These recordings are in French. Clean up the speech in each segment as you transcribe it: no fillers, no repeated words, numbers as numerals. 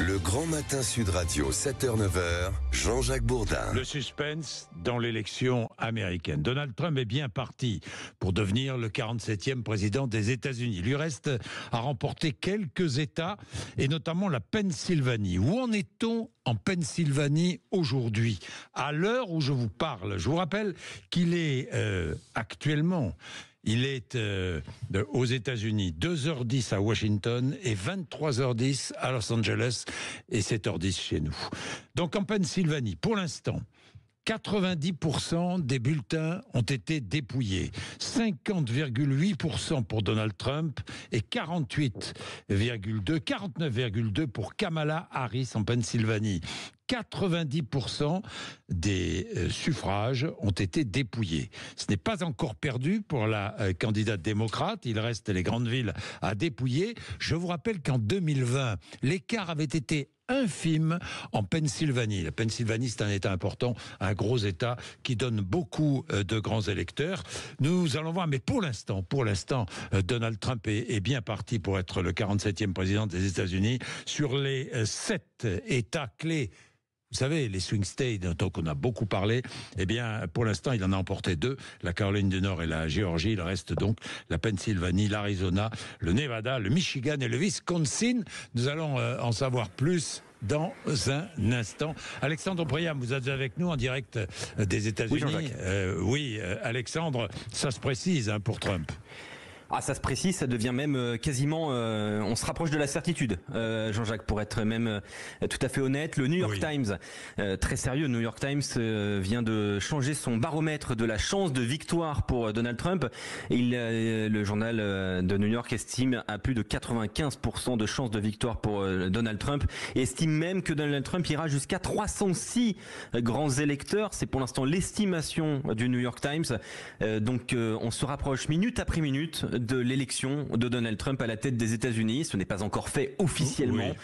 Le Grand Matin Sud Radio, 7h-9h, Jean-Jacques Bourdin. Le suspense dans l'élection américaine. Donald Trump est bien parti pour devenir le 47e président des États-Unis. Il lui reste à remporter quelques États, et notamment la Pennsylvanie. Où en est-on en Pennsylvanie aujourd'hui, à l'heure où je vous parle? Je vous rappelle qu'il est actuellement... Il est aux États-Unis, 2h10 à Washington et 23h10 à Los Angeles et 7h10 chez nous. Donc en Pennsylvanie, pour l'instant, 90% des bulletins ont été dépouillés. 50,8% pour Donald Trump et 49,2% pour Kamala Harris en Pennsylvanie. 90% des suffrages ont été dépouillés. Ce n'est pas encore perdu pour la candidate démocrate. Il reste les grandes villes à dépouiller. Je vous rappelle qu'en 2020, l'écart avait été infime en Pennsylvanie. La Pennsylvanie, c'est un État important, un gros État qui donne beaucoup de grands électeurs. Nous allons voir, mais pour l'instant, Donald Trump est bien parti pour être le 47e président des États-Unis. Sur les 7 États clés, vous savez, les swing states dont on a beaucoup parlé, eh bien, pour l'instant, il en a emporté 2, la Caroline du Nord et la Géorgie. Il reste donc la Pennsylvanie, l'Arizona, le Nevada, le Michigan et le Wisconsin. Nous allons en savoir plus dans un instant. Alexandre Priam, vous êtes avec nous en direct des États-Unis. Oui, Alexandre, ça se précise pour Trump. Ah, ça se précise, ça devient même quasiment... on se rapproche de la certitude, Jean-Jacques, pour être même tout à fait honnête. Le New York Times, très sérieux, le New York Times vient de changer son baromètre de la chance de victoire pour Donald Trump. Le journal de New York estime à plus de 95% de chances de victoire pour Donald Trump et estime même que Donald Trump ira jusqu'à 306 grands électeurs. C'est pour l'instant l'estimation du New York Times. Donc on se rapproche minute après minute de l'élection de Donald Trump à la tête des États-Unis. Ce n'est pas encore fait officiellement.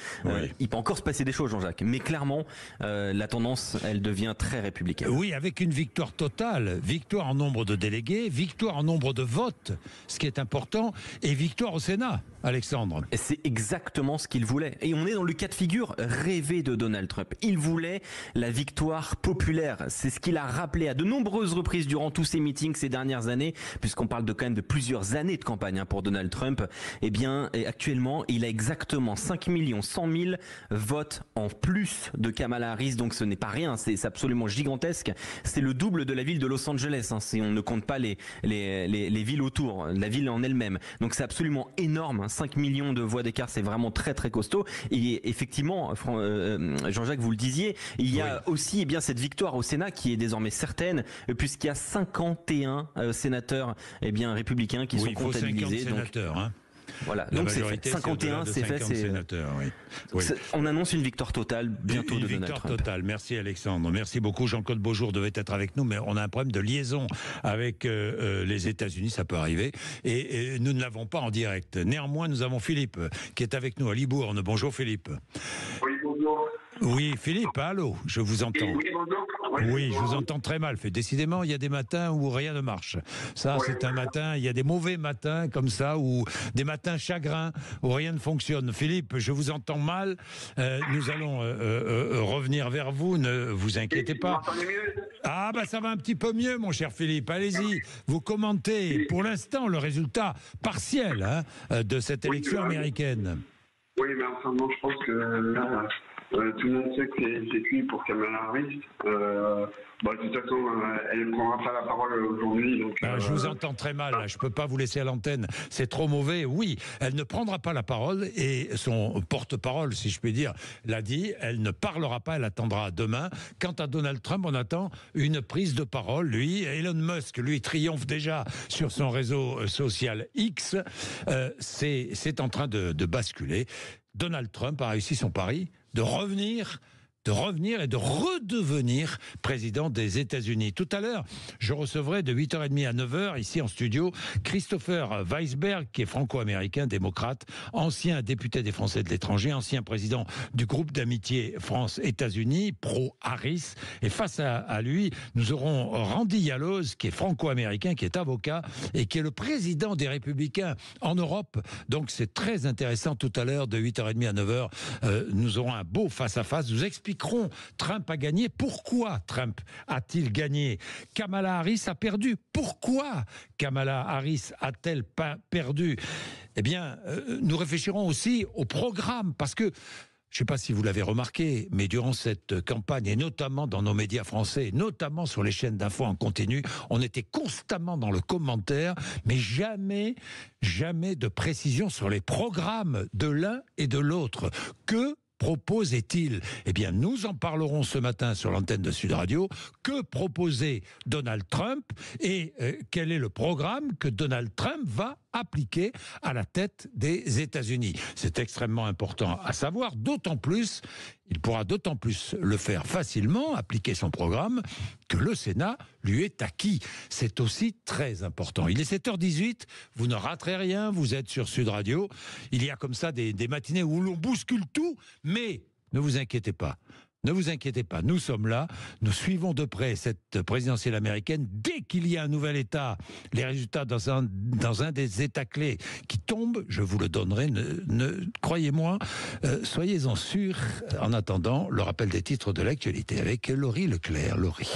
Il peut encore se passer des choses, Jean-Jacques. Mais clairement, la tendance, elle devient très républicaine. Oui, avec une victoire totale, victoire en nombre de délégués, victoire en nombre de votes, ce qui est important, et victoire au Sénat, Alexandre. C'est exactement ce qu'il voulait. Et on est dans le cas de figure rêvé de Donald Trump. Il voulait la victoire populaire. C'est ce qu'il a rappelé à de nombreuses reprises durant tous ses meetings ces dernières années, puisqu'on parle quand même de plusieurs années de campagne pour Donald Trump. Eh bien, actuellement, il a exactement 5 100 000 votes en plus de Kamala Harris, donc ce n'est pas rien, c'est absolument gigantesque. C'est le double de la ville de Los Angeles, si on ne compte pas les villes autour, la ville en elle-même. Donc c'est absolument énorme, 5 millions de voix d'écart, c'est vraiment très très costaud. Et effectivement, Jean-Jacques, vous le disiez, il y a aussi cette victoire au Sénat qui est désormais certaine, puisqu'il y a 51 sénateurs républicains qui sont comptabilisés. 50 sénateurs, Voilà, donc c'est fait. 51, c'est fait. On annonce une victoire totale bientôt de Donald Trump. Une victoire totale. Merci Alexandre. Merci beaucoup. Jean-Claude Beaujour devait être avec nous, mais on a un problème de liaison avec les États-Unis, ça peut arriver. Et nous ne l'avons pas en direct. Néanmoins, nous avons Philippe qui est avec nous à Libourne. Bonjour Philippe. Oui, bonjour. Oui, Philippe, allô, je vous entends. Oui, bonjour. Oui, je vous entends très mal. Décidément, il y a des matins où rien ne marche. Ça, c'est un matin, il y a des mauvais matins comme ça, ou des matins chagrins, où rien ne fonctionne. Philippe, je vous entends mal. Nous allons revenir vers vous, ne vous inquiétez pas. Vous m'entendez mieux ? Ah, ça va un petit peu mieux, mon cher Philippe. Allez-y, vous commentez pour l'instant le résultat partiel de cette élection américaine. Oui, mais enfin, non, je pense que là... tout le monde sait que c'est cuit pour Kamala Harris. De toute façon, elle ne prendra pas la parole aujourd'hui. Donc, je vous entends très mal, là. Je ne peux pas vous laisser à l'antenne. C'est trop mauvais. Oui, elle ne prendra pas la parole et son porte-parole, si je puis dire, l'a dit. Elle ne parlera pas, elle attendra demain. Quant à Donald Trump, on attend une prise de parole. Lui, Elon Musk, lui, triomphe déjà sur son réseau social X. C'est en train de basculer. Donald Trump a réussi son pari de revenir de revenir et de redevenir président des États-Unis. Tout à l'heure, je recevrai de 8h30 à 9h, ici en studio, Christopher Weisberg, qui est franco-américain, démocrate, ancien député des Français de l'étranger, ancien président du groupe d'amitié France-États-Unis, pro-Harris. Et face à lui, nous aurons Randy Yaloz, qui est franco-américain, qui est avocat et qui est le président des Républicains en Europe. Donc c'est très intéressant. Tout à l'heure, de 8h30 à 9h, nous aurons un beau face-à-face. Nous expliquerons Trump a gagné. Pourquoi Trump a-t-il gagné? Kamala Harris a perdu. Pourquoi Kamala Harris a-t-elle pas perdu? Eh bien, nous réfléchirons aussi au programme, parce que je ne sais pas si vous l'avez remarqué, mais durant cette campagne, et notamment dans nos médias français, notamment sur les chaînes d'infos en continu, on était constamment dans le commentaire, mais jamais de précision sur les programmes de l'un et de l'autre. Que proposait-il? Eh bien, nous en parlerons ce matin sur l'antenne de Sud Radio. Que proposait Donald Trump et quel est le programme que Donald Trump va appliquer à la tête des États-Unis? C'est extrêmement important à savoir, il pourra d'autant plus le faire facilement, appliquer son programme, que le Sénat lui est acquis. C'est aussi très important. Il est 7h18, vous ne raterez rien, vous êtes sur Sud Radio. Il y a comme ça des matinées où l'on bouscule tout, mais ne vous inquiétez pas. Ne vous inquiétez pas, nous sommes là, nous suivons de près cette présidentielle américaine. Dès qu'il y a un nouvel État, les résultats dans un des États clés qui tombent, je vous le donnerai, croyez-moi, soyez-en sûrs. En attendant, le rappel des titres de l'actualité avec Laurie Leclerc. Laurie.